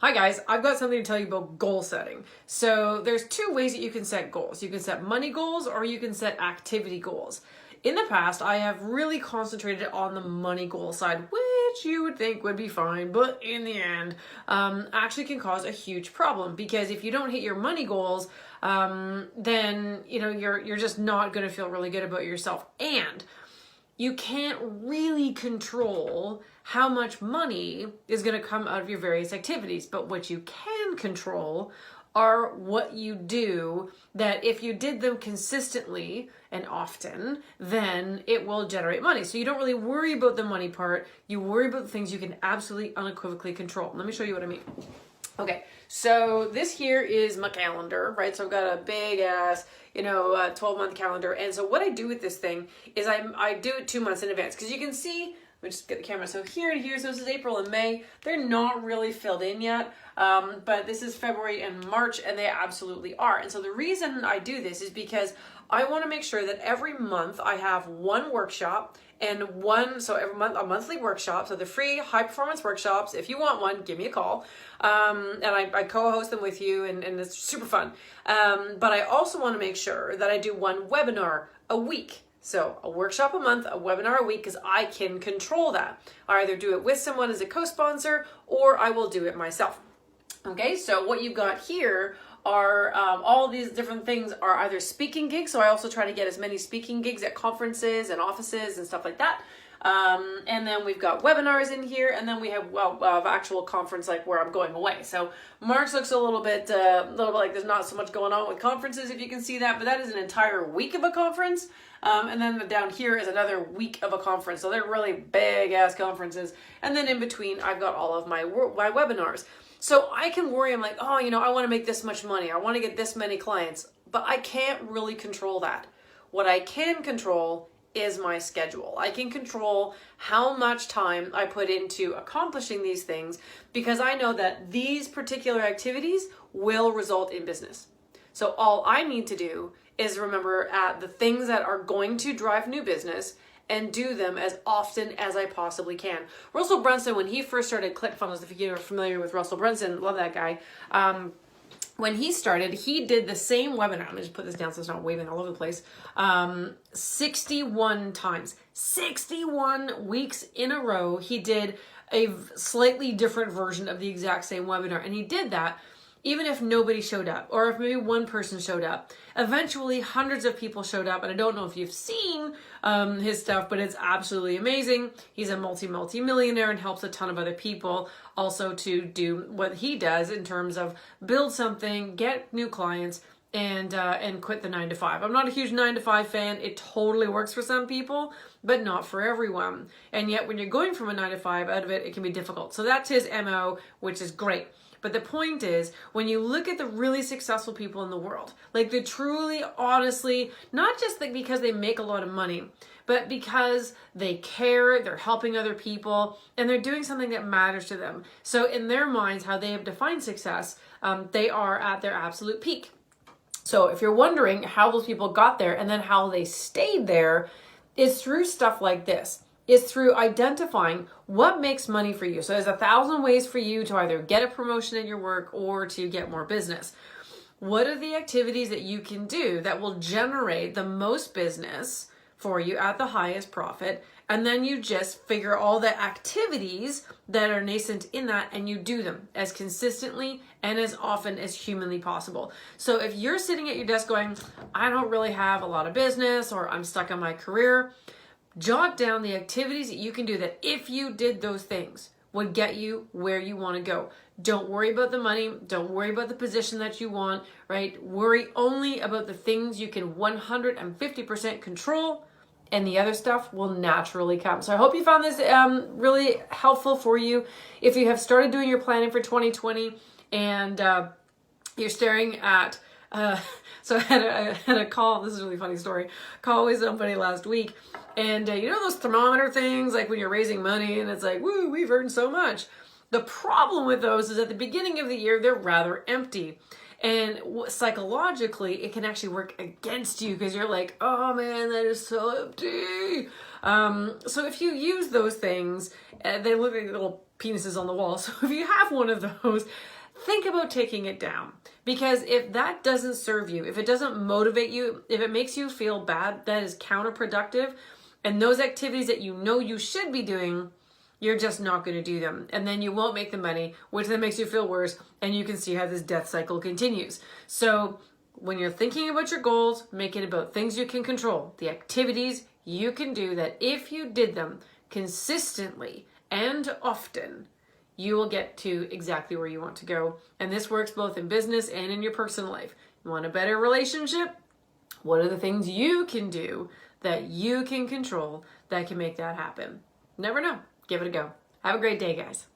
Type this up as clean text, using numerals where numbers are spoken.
Hi guys, I've got something to tell you about goal setting. So there's two ways that you can set goals. You can set money goals or you can set activity goals. In the past, I have really concentrated on the money goal side, which you would think would be fine, but in the end, actually can cause a huge problem because if you don't hit your money goals, then you're just not going to feel really good about yourself, and you can't really control how much money is going to come out of your various activities. But what you can control are what you do, that if you did them consistently and often, then it will generate money. So you don't really worry about the money part. You worry about the things you can absolutely unequivocally control. Let me show you what I mean. Okay, so this here is my calendar, right? So I've got a big ass, 12-month calendar. And so what I do with this thing is I do it 2 months in advance. Because you can see, let me just get the camera. So here to here, so this is April and May. They're not really filled in yet. But this is February and March, and they absolutely are. And so the reason I do this is because I want to make sure that every month I have one workshop and every month, a monthly workshop. So the free high performance workshops, if you want one, give me a call. And I co-host them with you, and it's super fun. But I also want to make sure that I do one webinar a week. So a workshop a month, a webinar a week, because I can control that. I either do it with someone as a co-sponsor, or I will do it myself. Okay, so what you've got here are all these different things are either speaking gigs. So I also try to get as many speaking gigs at conferences and offices and stuff like that. And then we've got webinars in here, and then we have actual conference, like where I'm going away. So March looks a little bit like there's not so much going on with conferences, if you can see that, but that is an entire week of a conference. And then down here is another week of a conference. So they're really big ass conferences. And then in between, I've got all of my webinars. So I can worry, I'm like, I want to make this much money. I want to get this many clients, but I can't really control that. What I can control is my schedule. I can control how much time I put into accomplishing these things, because I know that these particular activities will result in business. So all I need to do is remember at the things that are going to drive new business and do them as often as I possibly can. Russell Brunson, when he first started ClickFunnels, if you're familiar with Russell Brunson, love that guy. When he started, he did the same webinar. Let me just put this down so it's not waving all over the place. 61 times, 61 weeks in a row, he did a slightly different version of the exact same webinar. And he did that even if nobody showed up, or if maybe one person showed up. Eventually, hundreds of people showed up, and I don't know if you've seen his stuff, but it's absolutely amazing. He's a multi-millionaire and helps a ton of other people also to do what he does in terms of build something, get new clients, and quit the 9 to 5. I'm not a huge 9 to 5 fan. It totally works for some people, but not for everyone. And yet when you're going from a 9 to 5 out of it, it can be difficult. So that's his MO, which is great. But the point is, when you look at the really successful people in the world, like the truly, honestly, not just like because they make a lot of money, but because they care, they're helping other people, and they're doing something that matters to them. So in their minds, how they have defined success, they are at their absolute peak. So if you're wondering how those people got there and then how they stayed there, it's through stuff like this. It's through identifying what makes money for you. So there's 1,000 ways for you to either get a promotion in your work or to get more business. What are the activities that you can do that will generate the most business for you at the highest profit? And then you just figure all the activities that are nascent in that, and you do them as consistently and as often as humanly possible. So if you're sitting at your desk going, I don't really have a lot of business, or I'm stuck in my career, jot down the activities that you can do that, if you did those things, would get you where you want to go. Don't worry about the money. Don't worry about the position that you want, right? Worry only about the things you can 150% control, and the other stuff will naturally come. So I hope you found this really helpful for you. If you have started doing your planning for 2020 and you're staring at so I had a call. This is a really funny story. Call with somebody last week, and those thermometer things, like when you're raising money and it's like, woo, we've earned so much. The problem with those is at the beginning of the year, they're rather empty. And psychologically, it can actually work against you because you're like, oh man, that is so empty. So if you use those things, they look like little penises on the wall. So if you have one of those, think about taking it down. Because if that doesn't serve you, if it doesn't motivate you, if it makes you feel bad, that is counterproductive. And those activities that you know you should be doing, you're just not going to do them. And then you won't make the money, which then makes you feel worse. And you can see how this death cycle continues. So when you're thinking about your goals, make it about things you can control, the activities you can do that if you did them consistently and often, you will get to exactly where you want to go. And this works both in business and in your personal life. You want a better relationship? What are the things you can do that you can control that can make that happen? Never know. Give it a go. Have a great day, guys.